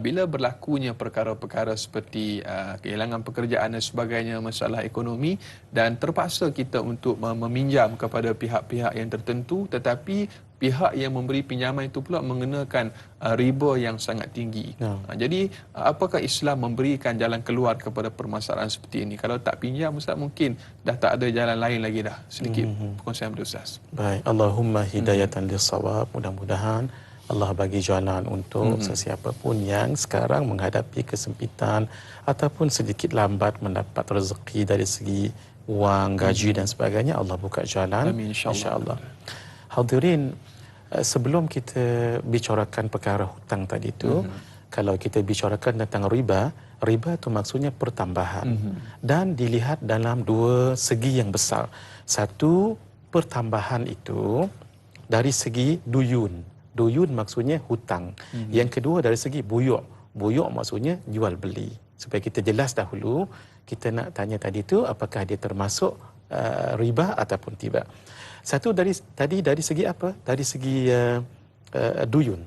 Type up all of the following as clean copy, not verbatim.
bila berlakunya perkara-perkara seperti kehilangan pekerjaan dan sebagainya, masalah ekonomi, dan terpaksa kita untuk meminjam kepada pihak-pihak yang tertentu, tetapi pihak yang memberi pinjaman itu pula mengenakan riba yang sangat tinggi. Jadi apakah Islam memberikan jalan keluar kepada permasalahan seperti ini? Kalau tak pinjam, Ustaz, mungkin dah tak ada jalan lain lagi dah. Sedikit perkongsian daripada Ustaz. Baik, Allahumma hidayatan lis-shawab. Mudah-mudahan Allah bagi jalan untuk sesiapa pun yang sekarang menghadapi kesempitan ataupun sedikit lambat mendapat rezeki dari segi wang, gaji dan sebagainya. Allah buka jalan. Amin, insya-Allah. Hadirin, sebelum kita bicarakan perkara hutang tadi itu, kalau kita bicarakan tentang riba, riba itu maksudnya pertambahan. Dan dilihat dalam dua segi yang besar. Satu, pertambahan itu dari segi duyun. Duyun maksudnya hutang. Yang kedua dari segi buyuk. Buyuk maksudnya jual beli. Supaya kita jelas dahulu, kita nak tanya tadi itu apakah dia termasuk riba ataupun tidak. Satu dari segi apa? Dari segi duyun.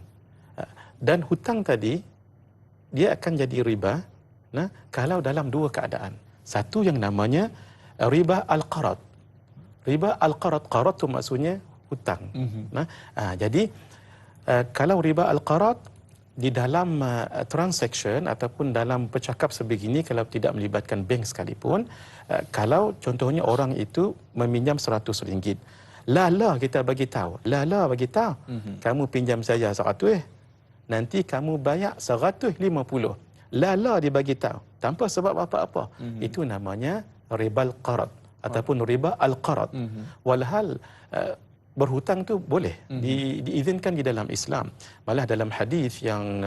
Dan hutang tadi dia akan jadi riba kalau dalam dua keadaan. Satu yang namanya riba al-qarad. Riba al-qarad, qarad tu maksudnya hutang. Jadi kalau riba al-qarad di dalam transaction ataupun dalam bercakap sebegini, kalau tidak melibatkan bank sekalipun, kalau contohnya orang itu meminjam RM100, Lala kita bagi tahu. Lala bagi tahu. Kamu pinjam saya 100, nanti kamu bayar 150. Lala dibagi tahu tanpa sebab apa-apa. Itu namanya riba al-qarad ataupun riba al-qarad. Walhal berhutang tu boleh diizinkan di dalam Islam. Malah dalam hadis yang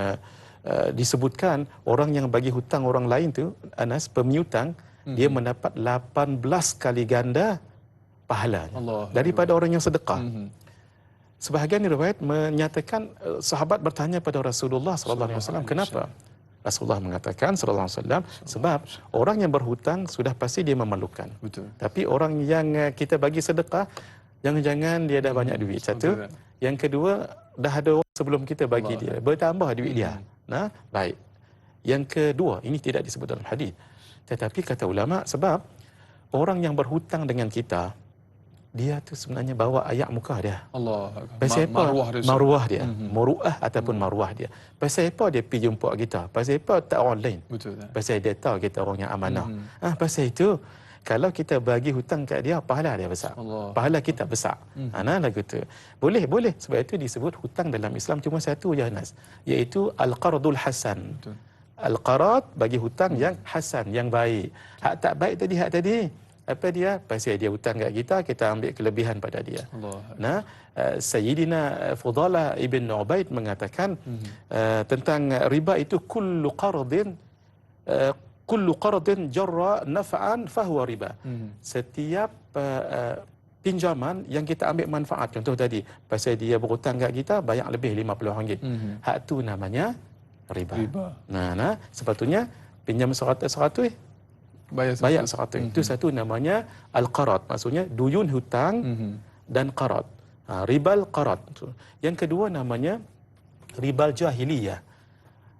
disebutkan orang yang bagi hutang orang lain tu, Anas, pemiutang, dia mendapat 18 kali ganda pahala daripada orang yang sedekah. Sebahagian riwayat menyatakan sahabat bertanya pada Rasulullah sallallahu alaihi wasallam, kenapa? Rasulullah mengatakan sallallahu alaihi wasallam, sebab orang yang berhutang sudah pasti dia memerlukan. Betul. Tapi orang yang kita bagi sedekah, jangan-jangan dia dah banyak duit. Satu. Yang kedua, dah ada orang sebelum kita bagi dia, bertambah duit dia. Baik. Yang kedua, ini tidak disebut dalam hadis. Tetapi kata ulama, sebab orang yang berhutang dengan kita, dia tu sebenarnya bawa ayak muka dia. Pasal apa? Maruah dia. Muruah ataupun maruah dia. Pasal apa dia pergi jumpa kita? Pasal apa tak online? Pasal dia tahu kita orang yang amanah. Pasal itu, kalau kita bagi hutang kat dia, pahala dia besar. Pahala kita besar. Lagu tu. Boleh. Sebab itu disebut hutang dalam Islam cuma satu je, Anas. Iaitu al-qardul hasan. Al-qarad bagi hutang yang hasan, yang baik. Hak tak baik tadi, apa dia? Pasal dia hutang kat kita ambil kelebihan pada dia. Sayyidina Fudalah ibn Ubaid mengatakan tentang riba itu kullu qardin jarra naf'an fahuwa riba. Setiap pinjaman yang kita ambil manfaat, contoh tadi, pasal dia berhutang kat kita bayar lebih RM50. Hak tu namanya riba. Sepatutnya pinjam 100 bayar 100. Itu satu namanya al-qarad, maksudnya duyun hutang dan qarad. Ribal qarad. Yang kedua namanya ribal jahiliyah.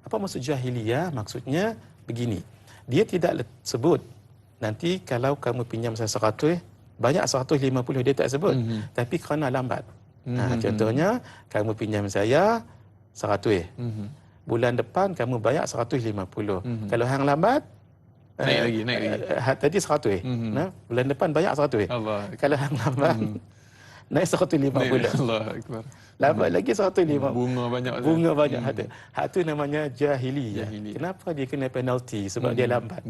Apa maksud jahiliyah? Maksudnya begini. Dia tidak sebut nanti kalau kamu pinjam saya 100, banyak 150 dia tak sebut. Tapi kerana lambat. Contohnya kamu pinjam saya 100. Bulan depan kamu bayar 150. Kalau hang lambat, naik lagi. Tadi 100. Bulan depan bayar 100. Kalau hang lambat, naik 150. Lambat lagi 150. Bunga banyak. Hak tu namanya jahiliyah. Kenapa dia kena penalti? Sebab dia lambat.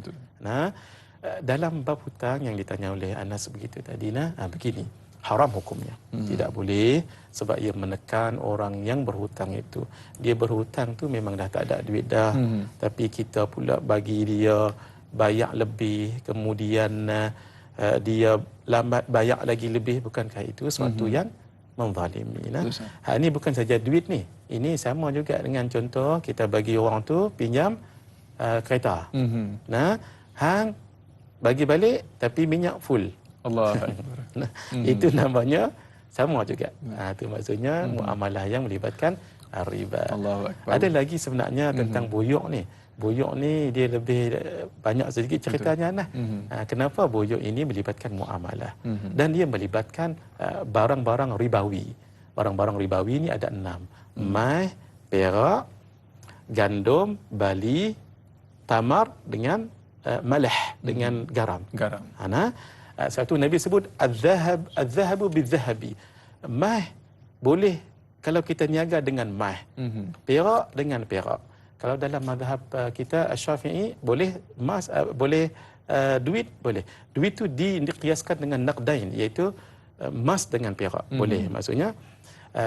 Dalam bab hutang yang ditanya oleh Anas begitu tadi, begini. Haram hukumnya. Tidak boleh, sebab ia menekan orang yang berhutang itu. Dia berhutang tu memang dah tak ada duit dah. Tapi kita pula bagi dia bayar lebih, kemudian dia lambat bayar lagi lebih. Bukankah itu sesuatu yang menzalimi? Ini bukan saja duit ni. Ini sama juga dengan contoh kita bagi orang tu pinjam kereta. Hang bagi balik tapi minyak full. Itu namanya sama juga. Itu maksudnya muamalah yang melibatkan riba. Allahu akbar. Ada lagi sebenarnya tentang buyuk ni. Buyuk ni dia lebih banyak sedikit ceritanya lah. Kenapa buyuk ini melibatkan muamalah dan dia melibatkan barang-barang ribawi. Barang-barang ribawi ni ada 6. Mai, perak, gandum, bali, tamar dengan malah dengan garam. Garam. Satu Nabi sebut az-zahabu bil-zahabi. Mah boleh kalau kita niaga dengan mah. Perak dengan perak. Kalau dalam mazhab kita Syafi'i boleh emas, boleh duit, boleh. Duit tu dikiaskan dengan naqdain, iaitu emas dengan perak. Boleh. Maksudnya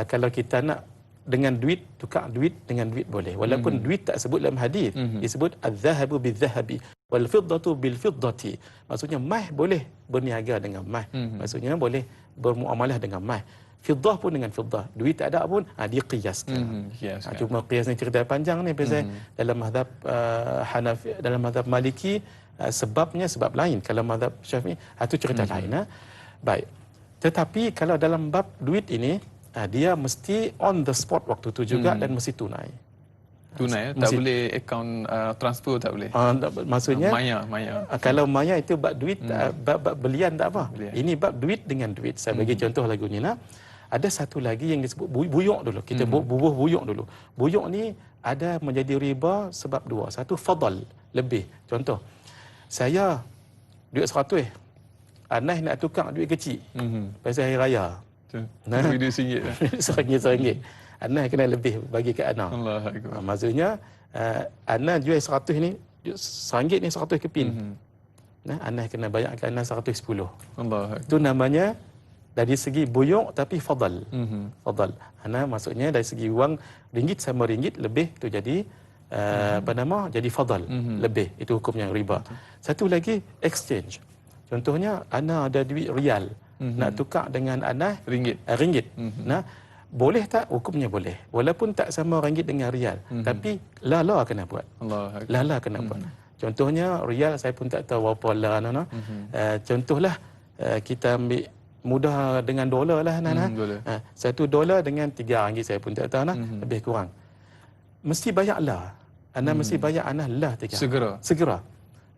kalau kita nak dengan duit, tukar duit dengan duit boleh. Walaupun duit tak sebut dalam hadis, disebut az-zahabu bil-zahabi wal fiddatu bil fiddati. Maksudnya mah boleh berniaga dengan mah. Maksudnya boleh bermuamalah dengan mah. Fiddah pun dengan fiddah. Duit tak ada pun diqiyaskan. Cuma qiyas ni cerita panjang ni biasa dalam mazhab Hanafi, dalam mazhab Maliki sebabnya sebab lain. Kalau mazhab Syafi'i itu cerita lain. Baik. Tetapi kalau dalam bab duit ini dia mesti on the spot waktu tu juga dan mesti tunai. Tunai, tak boleh akaun transfer, tak boleh. Maksudnya maya. Kalau maya itu bab duit, bab belian tak apa. Belian. Ini bab duit dengan duit. Saya bagi contoh lagu ni lah. Ada satu lagi yang disebut buyuk dulu. Kita bubuh buyuk dulu. Buyuk ni ada menjadi riba sebab dua. Satu fadal, lebih. Contoh, saya duit 100, Anas nak tukar duit kecil. Pasal hari raya. Duit RM1 lah. RM1. Anas kena lebih bagi ke Anas. Allahu akbar. Maksudnya Anas jual 100 ni, RM1 ni 100 keping. Anas kena bayar ke Anas 110. Allahu akbar. Itu namanya dari segi buyuk tapi fadal. Fadal. Maksudnya dari segi wang ringgit sama ringgit lebih tu jadi jadi fadal, lebih. Itu hukumnya riba. Satu lagi exchange. Contohnya Ana ada duit rial, nak tukar dengan Anas ringgit. Boleh tak? Hukumnya boleh. Walaupun tak sama ringgit dengan rial, tapi lala kena buat. Lala kena buat. Contohnya rial saya pun tak tahu berapa lah. Contohlah kita ambil mudah dengan dolar lah. $1 dengan RM3 saya pun tak tahu lebih kurang. Mesti bayar lah. Mesti bayar Anas lah segera.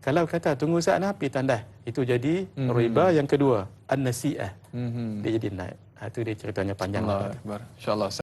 Kalau kata tunggu saat pergi tandas, itu jadi riba yang kedua, an-nasi'ah. Dia jadi naik. Itu dia ceritanya panjang. Allah Akbar. InsyaAllah.